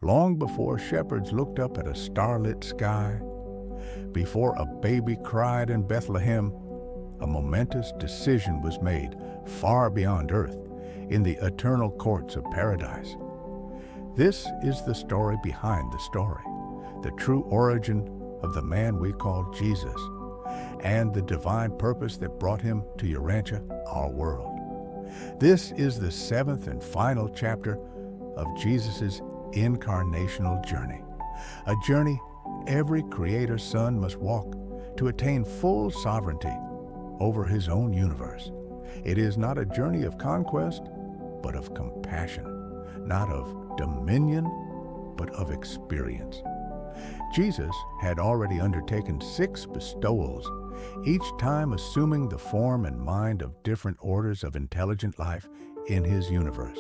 long before shepherds looked up at a starlit sky, before a baby cried in Bethlehem, a momentous decision was made far beyond earth in the eternal courts of paradise. This is the story behind the story, the true origin of the man we call Jesus, and the divine purpose that brought him to Urantia, our world. This is the seventh and final chapter of Jesus' incarnational journey, a journey every Creator's Son must walk to attain full sovereignty over his own universe. It is not a journey of conquest, but of compassion, not of dominion, but of experience. Jesus had already undertaken 6 bestowals, each time assuming the form and mind of different orders of intelligent life in his universe.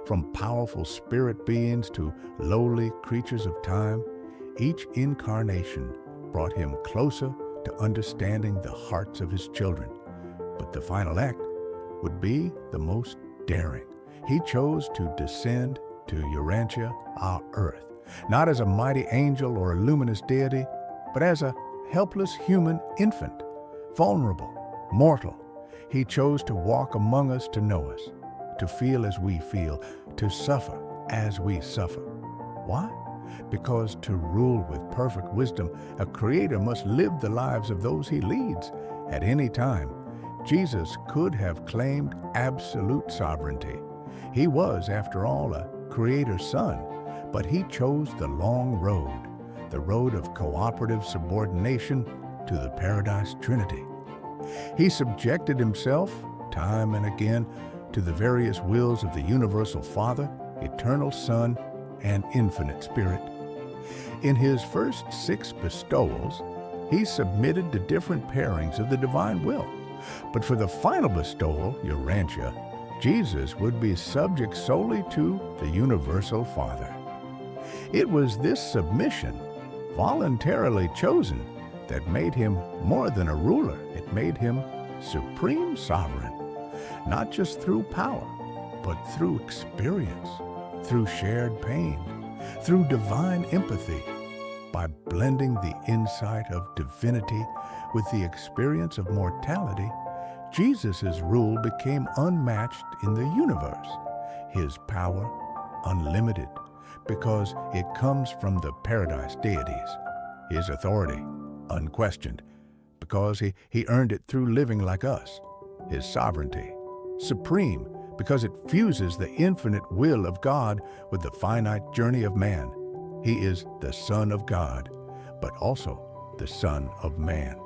From powerful spirit beings to lowly creatures of time, each incarnation brought him closer to understanding the hearts of his children. But the final act would be the most daring. He chose to descend to Urantia, our earth, not as a mighty angel or a luminous deity, but as a helpless human infant, vulnerable, mortal. He chose to walk among us to know us, to feel as we feel, to suffer as we suffer. Why? Because to rule with perfect wisdom, a creator must live the lives of those he leads. At any time, Jesus could have claimed absolute sovereignty. He was, after all, a creator's son, but he chose the long road, the road of cooperative subordination to the Paradise Trinity. He subjected himself, time and again, to the various wills of the universal Father, eternal Son, and infinite Spirit. In his first 6 bestowals, he submitted to different pairings of the divine will. But for the final bestowal, Urantia, Jesus would be subject solely to the universal Father. It was this submission, voluntarily chosen, that made him more than a ruler. It made him supreme sovereign, not just through power, but through experience, through shared pain, through divine empathy. By blending the insight of divinity with the experience of mortality, Jesus' rule became unmatched in the universe, his power unlimited, because it comes from the paradise deities, his authority unquestioned, because he earned it through living like us, his sovereignty supreme, because it fuses the infinite will of God with the finite journey of man. He is the Son of God, but also the Son of Man.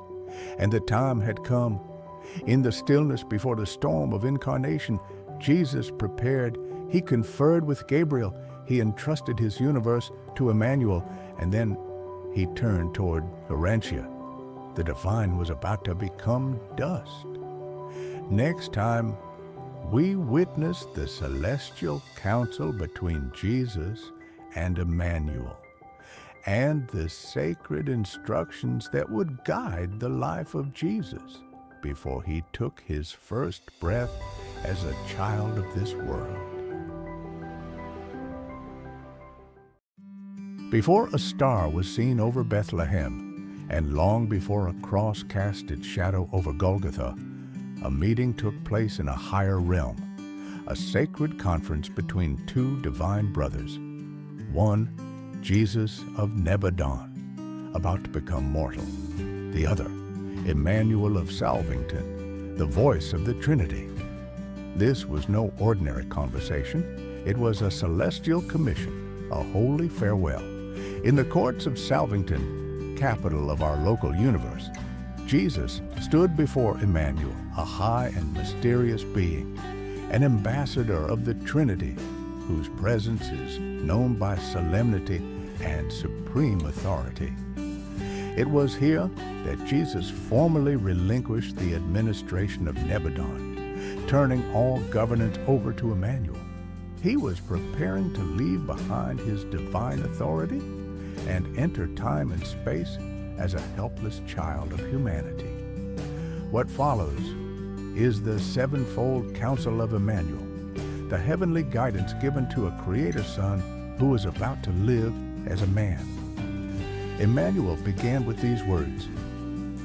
And the time had come. In the stillness before the storm of incarnation, Jesus prepared. He conferred with Gabriel. He entrusted his universe to Emmanuel, and then he turned toward Urantia. The divine was about to become dust. Next time, we witness the celestial council between Jesus and Emmanuel, and the sacred instructions that would guide the life of Jesus before he took his first breath as a child of this world. Before a star was seen over Bethlehem, and long before a cross cast its shadow over Golgotha, a meeting took place in a higher realm, a sacred conference between 2 divine brothers. One, Jesus of Nebadon, about to become mortal. The other, Emmanuel of Salvington, the voice of the Trinity. This was no ordinary conversation. It was a celestial commission, a holy farewell. In the courts of Salvington, capital of our local universe, Jesus stood before Emmanuel, a high and mysterious being, an ambassador of the Trinity, whose presence is known by solemnity and supreme authority. It was here that Jesus formally relinquished the administration of Nebadon, turning all governance over to Emmanuel. He was preparing to leave behind his divine authority and enter time and space as a helpless child of humanity. What follows is the sevenfold counsel of Emmanuel, the heavenly guidance given to a Creator Son who was about to live as a man. Emmanuel began with these words,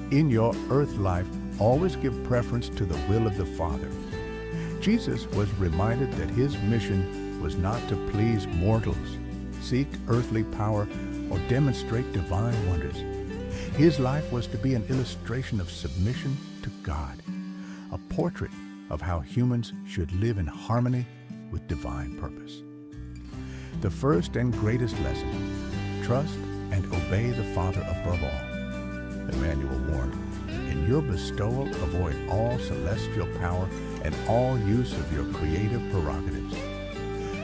"In your earth life, always give preference to the will of the Father." Jesus was reminded that his mission was not to please mortals, seek earthly power, or demonstrate divine wonders. His life was to be an illustration of submission to God, a portrait of how humans should live in harmony with divine purpose. The first and greatest lesson, trust and obey the Father above all. Emmanuel warned, "In your bestowal, avoid all celestial power and all use of your creative prerogatives."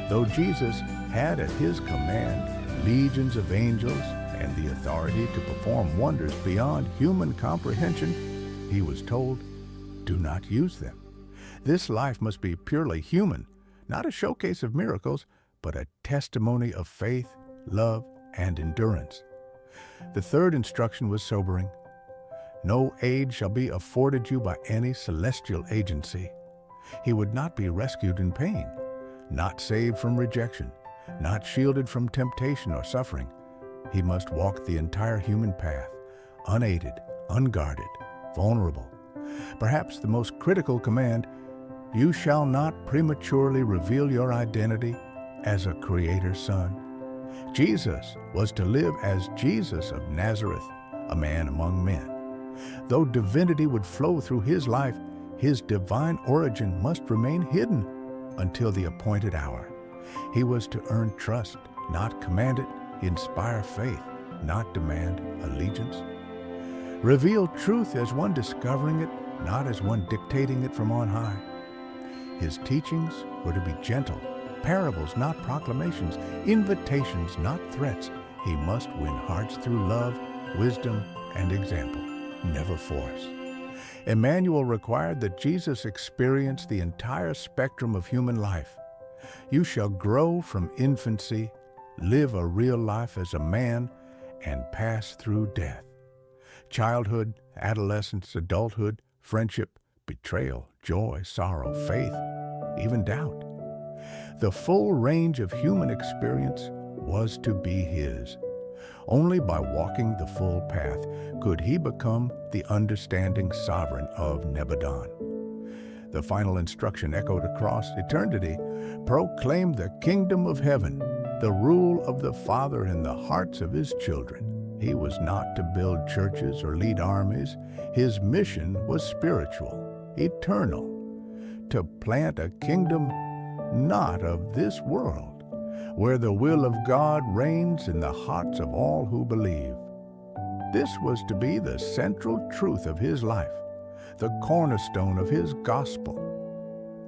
Though Jesus had at his command legions of angels and the authority to perform wonders beyond human comprehension, he was told, "Do not use them." This life must be purely human, not a showcase of miracles, but a testimony of faith, love, and endurance. The third instruction was sobering. No aid shall be afforded you by any celestial agency. He would not be rescued in pain, not saved from rejection, not shielded from temptation or suffering. He must walk the entire human path, unaided, unguarded, vulnerable. Perhaps the most critical command, "You shall not prematurely reveal your identity as a Creator's Son." Jesus was to live as Jesus of Nazareth, a man among men. Though divinity would flow through his life, his divine origin must remain hidden until the appointed hour. He was to earn trust, not command it, inspire faith, not demand allegiance. Reveal truth as one discovering it, not as one dictating it from on high. His teachings were to be gentle, parables, not proclamations, invitations, not threats. He must win hearts through love, wisdom, and example, never force. Emmanuel required that Jesus experience the entire spectrum of human life. You shall grow from infancy, live a real life as a man, and pass through death. Childhood, adolescence, adulthood, friendship, betrayal, joy, sorrow, faith, even doubt. The full range of human experience was to be his. Only by walking the full path could he become the understanding sovereign of Nebadon. The final instruction echoed across eternity, proclaim the kingdom of heaven, the rule of the Father in the hearts of his children. He was not to build churches or lead armies. His mission was spiritual, eternal, to plant a kingdom not of this world, where the will of God reigns in the hearts of all who believe. This was to be the central truth of his life, the cornerstone of his gospel.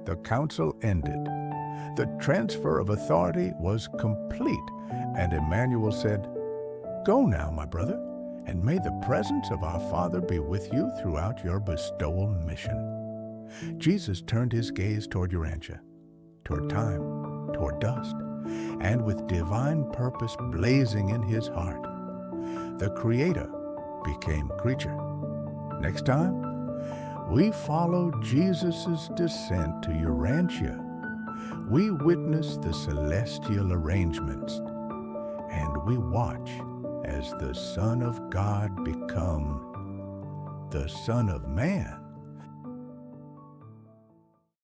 The council ended. The transfer of authority was complete, and Emmanuel said, "Go now, my brother, and may the presence of our Father be with you throughout your bestowal mission." Jesus turned his gaze toward Urantia, toward time, toward dust, and with divine purpose blazing in his heart, the Creator became creature. Next time, we follow Jesus' descent to Urantia. We witness the celestial arrangements, and we watch as the Son of God become the Son of Man.